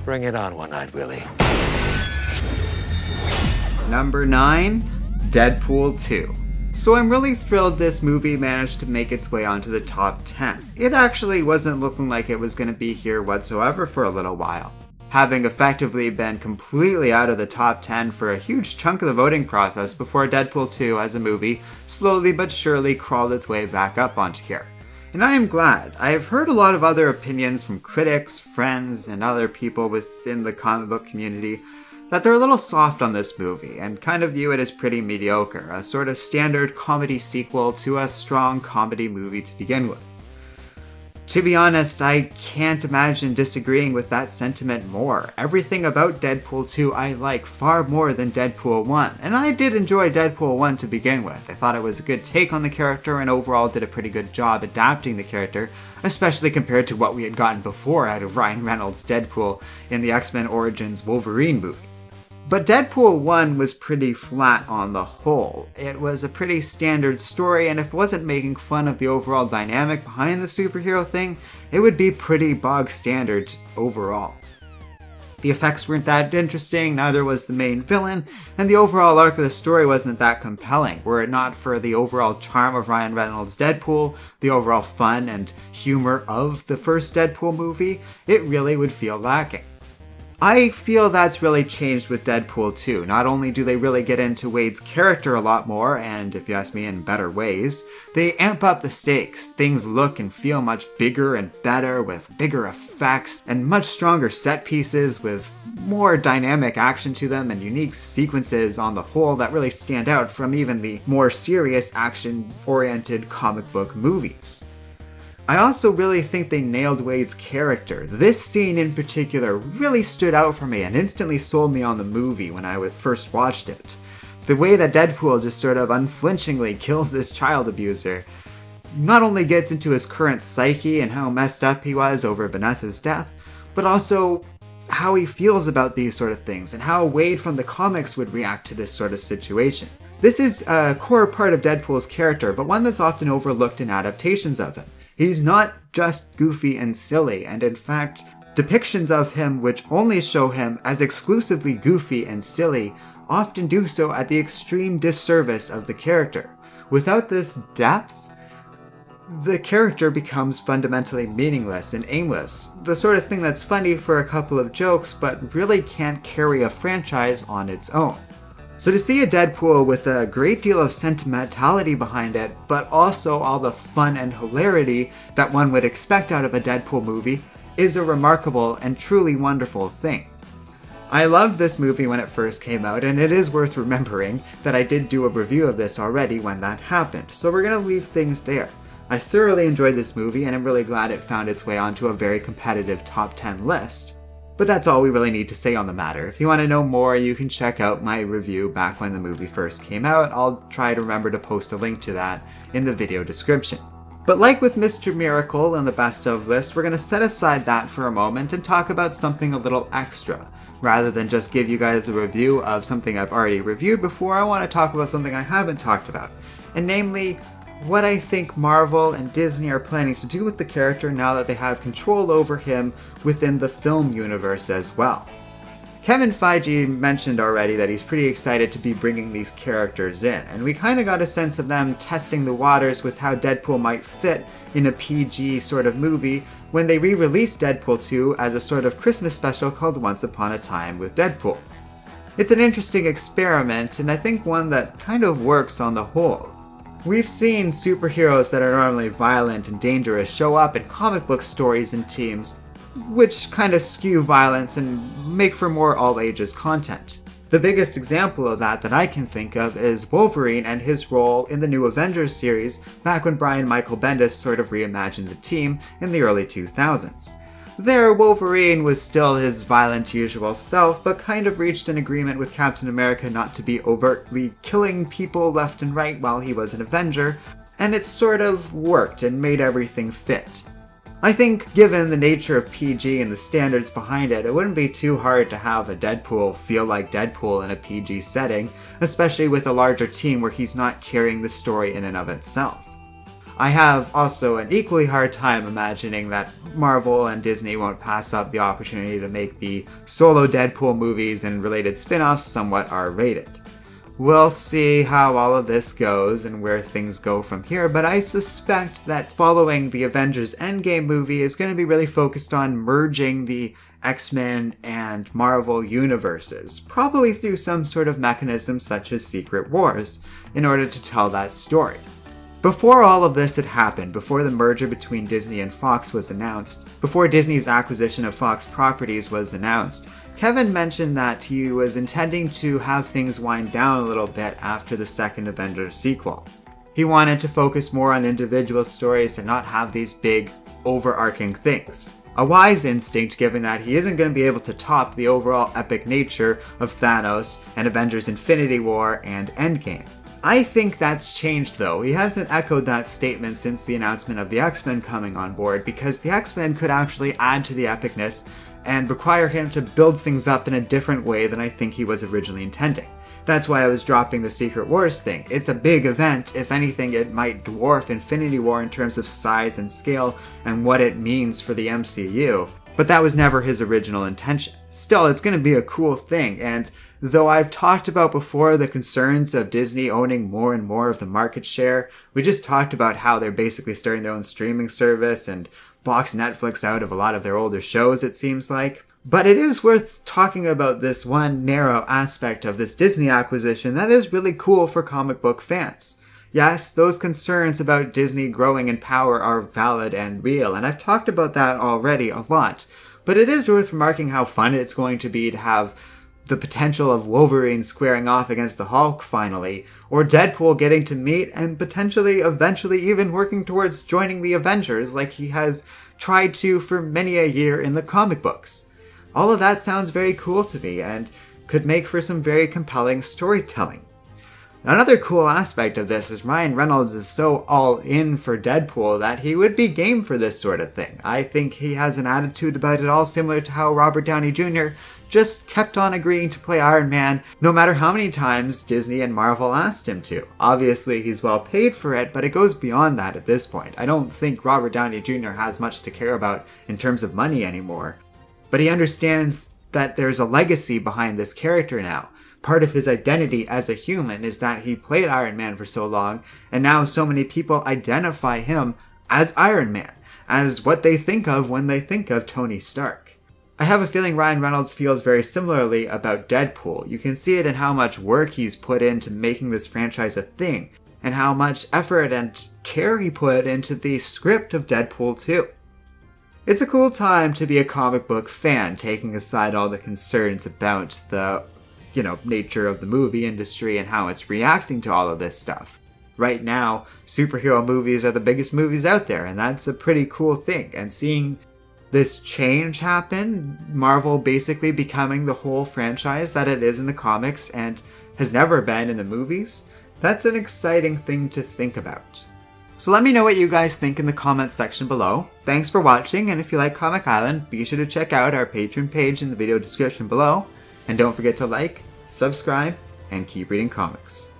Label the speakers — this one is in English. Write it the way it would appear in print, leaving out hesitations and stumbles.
Speaker 1: Bring it on, One-Eyed Willie.
Speaker 2: Number 9, Deadpool 2. So I'm really thrilled this movie managed to make its way onto the top 10. It actually wasn't looking like it was going to be here whatsoever for a little while, having effectively been completely out of the top 10 for a huge chunk of the voting process before Deadpool 2 as a movie slowly but surely crawled its way back up onto here. And I am glad. I've heard a lot of other opinions from critics, friends, and other people within the comic book community that they're a little soft on this movie and kind of view it as pretty mediocre, a sort of standard comedy sequel to a strong comedy movie to begin with. To be honest, I can't imagine disagreeing with that sentiment more. Everything about Deadpool 2 I like far more than Deadpool 1, and I did enjoy Deadpool 1 to begin with. I thought it was a good take on the character and overall did a pretty good job adapting the character, especially compared to what we had gotten before out of Ryan Reynolds' Deadpool in the X-Men Origins Wolverine movie. But Deadpool 1 was pretty flat on the whole. It was a pretty standard story, and if it wasn't making fun of the overall dynamic behind the superhero thing, it would be pretty bog standard overall. The effects weren't that interesting, neither was the main villain, and the overall arc of the story wasn't that compelling. Were it not for the overall charm of Ryan Reynolds' Deadpool, the overall fun and humor of the first Deadpool movie, it really would feel lacking. I feel that's really changed with Deadpool 2. Not only do they really get into Wade's character a lot more, and if you ask me, in better ways, they amp up the stakes. Things look and feel much bigger and better with bigger effects and much stronger set pieces with more dynamic action to them and unique sequences on the whole that really stand out from even the more serious action-oriented comic book movies. I also really think they nailed Wade's character. This scene in particular really stood out for me and instantly sold me on the movie when I first watched it. The way that Deadpool just sort of unflinchingly kills this child abuser not only gets into his current psyche and how messed up he was over Vanessa's death, but also how he feels about these sort of things and how Wade from the comics would react to this sort of situation. This is a core part of Deadpool's character, but one that's often overlooked in adaptations of him. He's not just goofy and silly, and in fact, depictions of him which only show him as exclusively goofy and silly often do so at the extreme disservice of the character. Without this depth, the character becomes fundamentally meaningless and aimless, the sort of thing that's funny for a couple of jokes but really can't carry a franchise on its own. So to see a Deadpool with a great deal of sentimentality behind it, but also all the fun and hilarity that one would expect out of a Deadpool movie, is a remarkable and truly wonderful thing. I loved this movie when it first came out, and it is worth remembering that I did do a review of this already when that happened, so we're gonna leave things there. I thoroughly enjoyed this movie, and I'm really glad it found its way onto a very competitive top 10 list. But that's all we really need to say on the matter. If you want to know more, you can check out my review back when the movie first came out. I'll try to remember to post a link to that in the video description. But like with Mr. Miracle and the Best Of list, we're going to set aside that for a moment and talk about something a little extra. Rather than just give you guys a review of something I've already reviewed before, I want to talk about something I haven't talked about, and namely, what I think Marvel and Disney are planning to do with the character now that they have control over him within the film universe as well. Kevin Feige mentioned already that he's pretty excited to be bringing these characters in, and we kind of got a sense of them testing the waters with how Deadpool might fit in a PG sort of movie when they re-released Deadpool 2 as a sort of Christmas special called Once Upon a Time with Deadpool. It's an interesting experiment, and I think one that kind of works on the whole. We've seen superheroes that are normally violent and dangerous show up in comic book stories and teams, which kind of skew violence and make for more all-ages content. The biggest example of that I can think of is Wolverine and his role in the new Avengers series back when Brian Michael Bendis sort of reimagined the team in the early 2000s. There, Wolverine was still his violent usual self, but kind of reached an agreement with Captain America not to be overtly killing people left and right while he was an Avenger, and it sort of worked and made everything fit. I think given the nature of PG and the standards behind it, it wouldn't be too hard to have a Deadpool feel like Deadpool in a PG setting, especially with a larger team where he's not carrying the story in and of itself. I have also an equally hard time imagining that Marvel and Disney won't pass up the opportunity to make the solo Deadpool movies and related spin-offs somewhat R-rated. We'll see how all of this goes and where things go from here, but I suspect that following the Avengers Endgame movie is going to be really focused on merging the X-Men and Marvel universes, probably through some sort of mechanism such as Secret Wars, in order to tell that story. Before all of this had happened, before the merger between Disney and Fox was announced, before Disney's acquisition of Fox properties was announced, Kevin mentioned that he was intending to have things wind down a little bit after the second Avengers sequel. He wanted to focus more on individual stories and not have these big, overarching things. A wise instinct, given that he isn't going to be able to top the overall epic nature of Thanos and Avengers Infinity War and Endgame. I think that's changed though. He hasn't echoed that statement since the announcement of the X-Men coming on board, because the X-Men could actually add to the epicness and require him to build things up in a different way than I think he was originally intending. That's why I was dropping the Secret Wars thing. It's a big event. If anything, it might dwarf Infinity War in terms of size and scale and what it means for the MCU, but that was never his original intention. Still, it's going to be a cool thing, and though I've talked about before the concerns of Disney owning more and more of the market share, we just talked about how they're basically starting their own streaming service and box Netflix out of a lot of their older shows, it seems like. But it is worth talking about this one narrow aspect of this Disney acquisition that is really cool for comic book fans. Yes, those concerns about Disney growing in power are valid and real, and I've talked about that already a lot. But it is worth remarking how fun it's going to be to have the potential of Wolverine squaring off against the Hulk finally, or Deadpool getting to meet and potentially eventually even working towards joining the Avengers like he has tried to for many a year in the comic books. All of that sounds very cool to me and could make for some very compelling storytelling. Another cool aspect of this is Ryan Reynolds is so all in for Deadpool that he would be game for this sort of thing. I think he has an attitude about it all similar to how Robert Downey Jr. just kept on agreeing to play Iron Man no matter how many times Disney and Marvel asked him to. Obviously he's well paid for it, but it goes beyond that at this point. I don't think Robert Downey Jr. has much to care about in terms of money anymore. But he understands that there's a legacy behind this character now. Part of his identity as a human is that he played Iron Man for so long, and now so many people identify him as Iron Man, as what they think of when they think of Tony Stark. I have a feeling Ryan Reynolds feels very similarly about Deadpool. You can see it in how much work he's put into making this franchise a thing, and how much effort and care he put into the script of Deadpool 2. It's a cool time to be a comic book fan, taking aside all the concerns about the nature of the movie industry and how it's reacting to all of this stuff. Right now, superhero movies are the biggest movies out there, and that's a pretty cool thing. And seeing this change happen, Marvel basically becoming the whole franchise that it is in the comics and has never been in the movies, that's an exciting thing to think about. So let me know what you guys think in the comments section below. Thanks for watching, and if you like Comic Island, be sure to check out our Patreon page in the video description below. And don't forget to like, subscribe, and keep reading comics.